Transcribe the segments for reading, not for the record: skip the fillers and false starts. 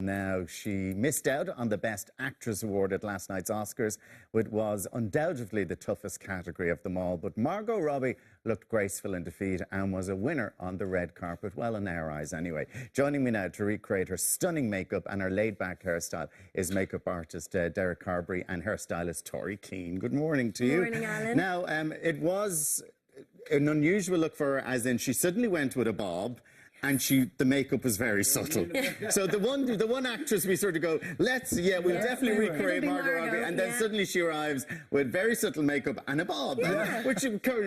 Now, she missed out on the Best Actress award at last night's Oscars, which was undoubtedly the toughest category of them all. But Margot Robbie looked graceful in defeat and was a winner on the red carpet, well, in our eyes anyway. Joining me now to recreate her stunning makeup and her laid-back hairstyle is makeup artist Derrick, Carberry, and hairstylist Tori Keane. Good morning to you. Good morning, Alan. Now, it was an unusual look for her, as in she suddenly went with a bob, and the makeup was very subtle. So the one actress we sort of go, we'll definitely recreate Margot Robbie, and then suddenly she arrives with very subtle makeup and a bob, which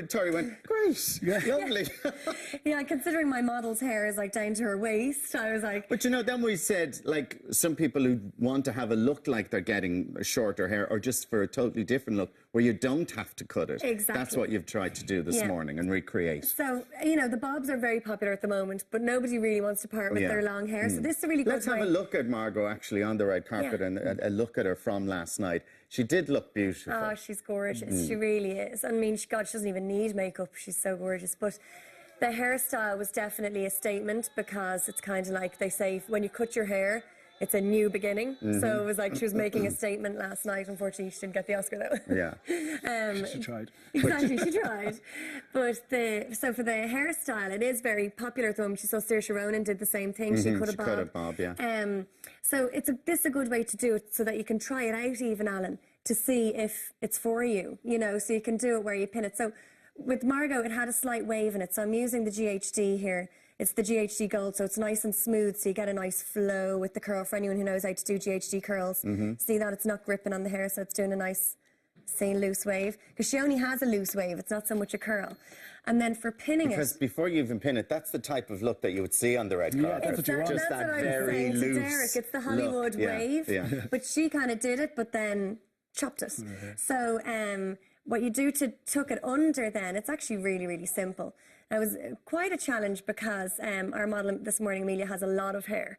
Tori went, great, lovely. Yeah, considering my model's hair is like down to her waist, I was like... But you know, then we said, like, some people who want to have a look like they're getting shorter hair, or just for a totally different look, where you don't have to cut it. Exactly. That's what you've tried to do this morning and recreate. So, you know, the bobs are very popular at the moment, but nobody really wants to part with their long hair. So this is a really good Let's have a look at Margot actually on the red carpet and a look at her from last night. She did look beautiful. Oh, she's gorgeous. She really is. I mean, God, she doesn't even need makeup. She's so gorgeous. But the hairstyle was definitely a statement, because it's kind of like they say, when you cut your hair, it's a new beginning. So it was like she was making a statement last night. Unfortunately, she didn't get the Oscar, though. Yeah. She tried. Exactly, she tried. But so for the hairstyle, it is very popular at the moment. You saw Saoirse Ronan did the same thing. She cut a bob. Cut a bob, yeah. So this is a good way to do it, so that you can try it out even, Alan, to see if it's for you, you know, so you can do it where you pin it. So with Margot, it had a slight wave in it. So I'm using the GHD here. It's the GHD Gold, so it's nice and smooth, so you get a nice flow with the curl. For anyone who knows how to do GHD curls, see that it's not gripping on the hair, so it's doing a nice, say, loose wave. Because she only has a loose wave, it's not so much a curl. And then for pinning because before you even pin it, that's the type of look that you would see on the red carpet. That's what you want. Just that's that what I was very saying loose to Derrick. It's the Hollywood wave. But she kind of did it, but then chopped it. So what you do to tuck it under then, it's actually really, really simple. It was quite a challenge, because our model this morning, Amelia, has a lot of hair.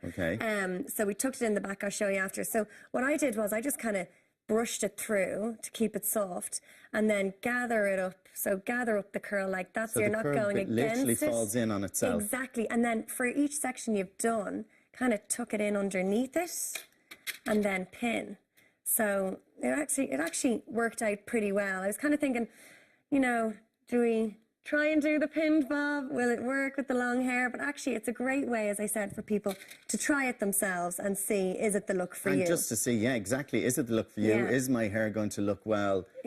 So we tucked it in the back. I'll show you after. So what I did was I just kind of brushed it through to keep it soft, and then gather it up. So gather up the curl like that, so you're not going against it. Literally falls in on itself. Exactly. And then for each section you've done, kind of tuck it in underneath it, and then pin. So it actually worked out pretty well. I was kind of thinking, you know, do we try and do the pinned bob? Will it work with the long hair? But actually, it's a great way, as I said, for people to try it themselves and see, is it the look for you? And just to see, exactly, is it the look for you? Is my hair going to look,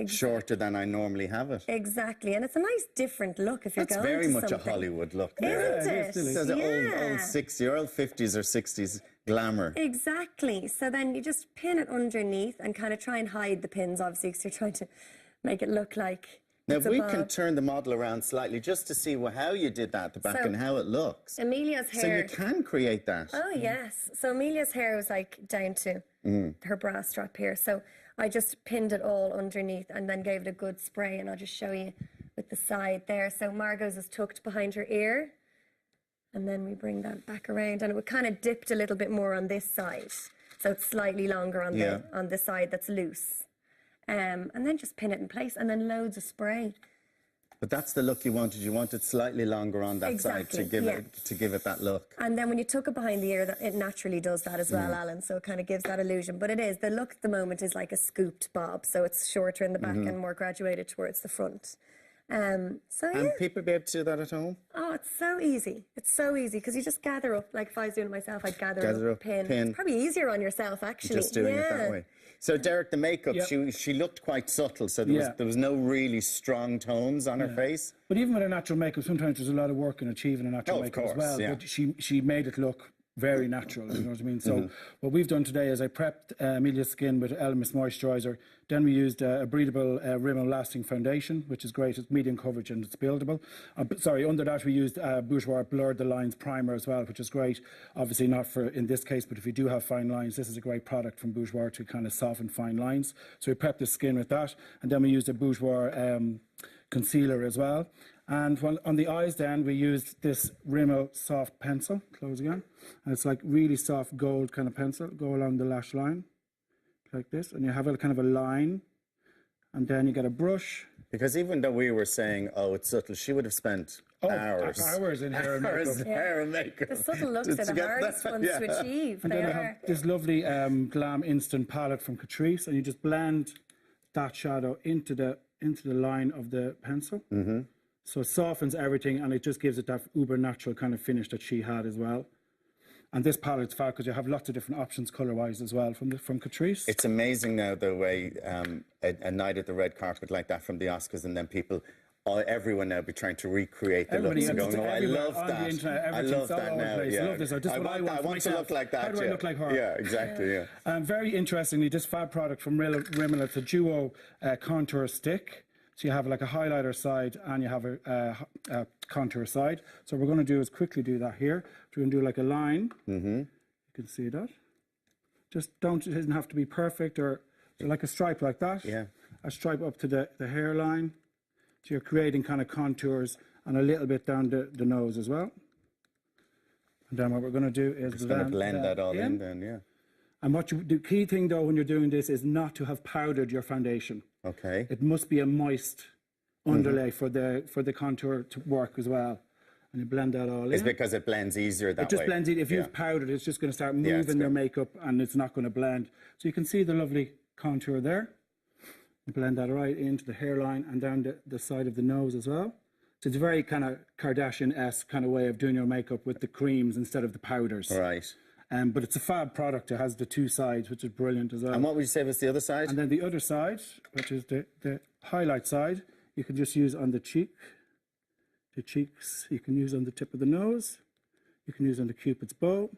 shorter than I normally have it? Exactly, and it's a nice different look if you're going to very much something. a Hollywood look there. Isn't it? It's old 60s or old 50s or 60s glamour. Exactly. So then you just pin it underneath and kind of try and hide the pins, obviously, because you're trying to make it look like... Now, if we can turn the model around slightly just to see how you did that at the back and how it looks. Amelia's hair... So you can create that. Oh, yes. So Amelia's hair was like down to her bra strap here. So I just pinned it all underneath and then gave it a good spray. And I'll just show you with the side there. So Margot's is tucked behind her ear. And then we bring that back around. And it would kind of dipped a little bit more on this side. So it's slightly longer on the side that's loose. And then just pin it in place, and then loads of spray. But that's the look you wanted. You wanted slightly longer on that side to give it that look. And then when you tuck it behind the ear, it naturally does that as well, Alan. So it kind of gives that illusion. But the look at the moment is like a scooped bob. So it's shorter in the back and more graduated towards the front. And people be able to do that at home? Oh, it's so easy. It's so easy, because you just gather up, like if I was doing it myself, I'd gather up, pin. It's probably easier on yourself, actually. Just doing it that way. So, Derrick, the makeup, she looked quite subtle, so there was no really strong tones on her face. But even with her natural makeup, sometimes there's a lot of work in achieving a natural makeup as well. But she made it look very natural, you know what I mean? So what we've done today is I prepped Amelia's skin with Elemis moisturiser. Then we used a breathable Rimmel lasting foundation, which is great. It's medium coverage and it's buildable. Under that we used Bourjois Blurred the Lines primer as well, which is great. Obviously not for in this case, but if you do have fine lines, this is a great product from Bourjois to kind of soften fine lines. So we prepped the skin with that, and then we used a Bourjois concealer as well. And on the eyes then, we used this Rimmel soft pencil, close again. And it's like really soft gold kind of pencil, go along the lash line, like this. And you have a kind of a line, and then you get a brush. Because even though we were saying, oh, it's subtle, she would have spent hours in hair and makeup. Hair and makeup. The subtle looks are the hardest ones to achieve. And then I have this lovely Glam Instant palette from Catrice, and you just blend that shadow into the line of the pencil. So it softens everything, and it just gives it that uber natural kind of finish that she had as well. And this palette's fab because you have lots of different options colour-wise as well from Catrice. It's amazing now the way a night at the red carpet like that from the Oscars, and then people, everyone now be trying to recreate the looks and going, I love that. I love that now. Yeah. I love this. I want to look like that. How do I look like her? Yeah, exactly. Yeah. Very interestingly, this fab product from Rimmel, it's a duo contour stick. So you have like a highlighter side and you have a contour side. So what we're going to do is quickly do that here. So we're going to do like a line. You can see that. Just it doesn't have to be perfect, or so like a stripe like that. Yeah. A stripe up to the hairline. So you're creating kind of contours and a little bit down the nose as well. And then what we're going to do is just going to blend that all in then, yeah. And the key thing though when you're doing this is not to have powdered your foundation. Okay. It must be a moist underlay for the contour to work as well. And you blend that all in. It's because it blends easier that way. It just blends easier. If you've powdered, it's just going to start moving your makeup and it's not going to blend. So you can see the lovely contour there. You blend that right into the hairline and down the side of the nose as well. So it's a very kind of Kardashian-esque kind of way of doing your makeup with the creams instead of the powders. Right. But it's a fab product. It has the two sides, which is brilliant as well. And what would you say was the other side? And then the other side, which is the highlight side, you can just use on the cheeks. You can use on the tip of the nose. You can use on the Cupid's bow.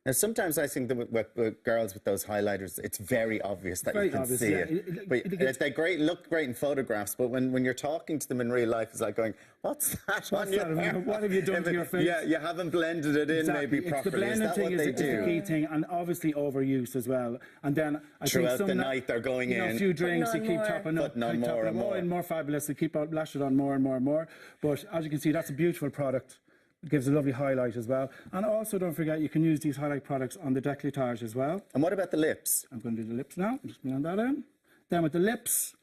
Now, sometimes I think that with girls with those highlighters, it's very obvious that you can see it. But they look great in photographs, but when you're talking to them in real life, it's like going, what's that on your hair? What have you done to your face? Yeah, you haven't blended it in maybe properly. The blending thing is the key thing, and obviously overuse as well. And then I throughout think the night they're going in. A few drinks, you keep topping up. More and more fabulous. You keep lash it on more and more and more. But as you can see, that's a beautiful product. It gives a lovely highlight as well. And also, don't forget, you can use these highlight products on the décolletage as well. And what about the lips? I'm going to do the lips now. Just blend that in. Then with the lips,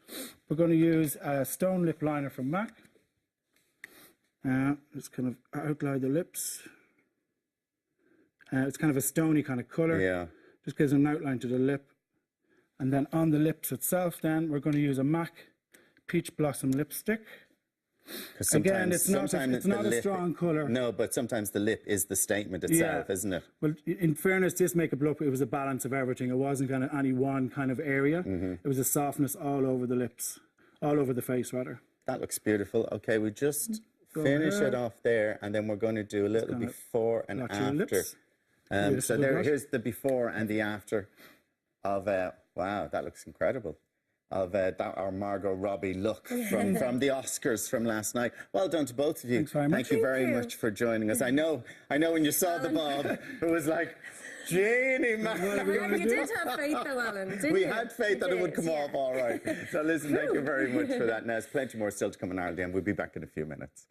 we're going to use a stone lip liner from MAC. Just kind of outline the lips. It's kind of a stony kind of colour. Yeah. Just gives an outline to the lip. And then on the lips itself, then, we're going to use a MAC Peach Blossom lipstick. Again, it's not a strong colour. No, but sometimes the lip is the statement itself, isn't it? Well, in fairness, this makeup look, it was a balance of everything. It wasn't kind of any one kind of area. It was a softness all over the lips, all over the face, rather. That looks beautiful. Okay, we just finish it off there, and then we're going to do a little before and after. So here's the before and the after of, wow, that looks incredible. Of our Margot Robbie look from the Oscars from last night. Well done to both of you. Thanks very much. Thank you very much for joining us. I know when you saw the bob, it was like, Jeannie, man. You did have faith though, Alan, didn't you? We had faith that it would come off all right. So listen, thank you very much for that. Now, there's plenty more still to come in Ireland, and we'll be back in a few minutes.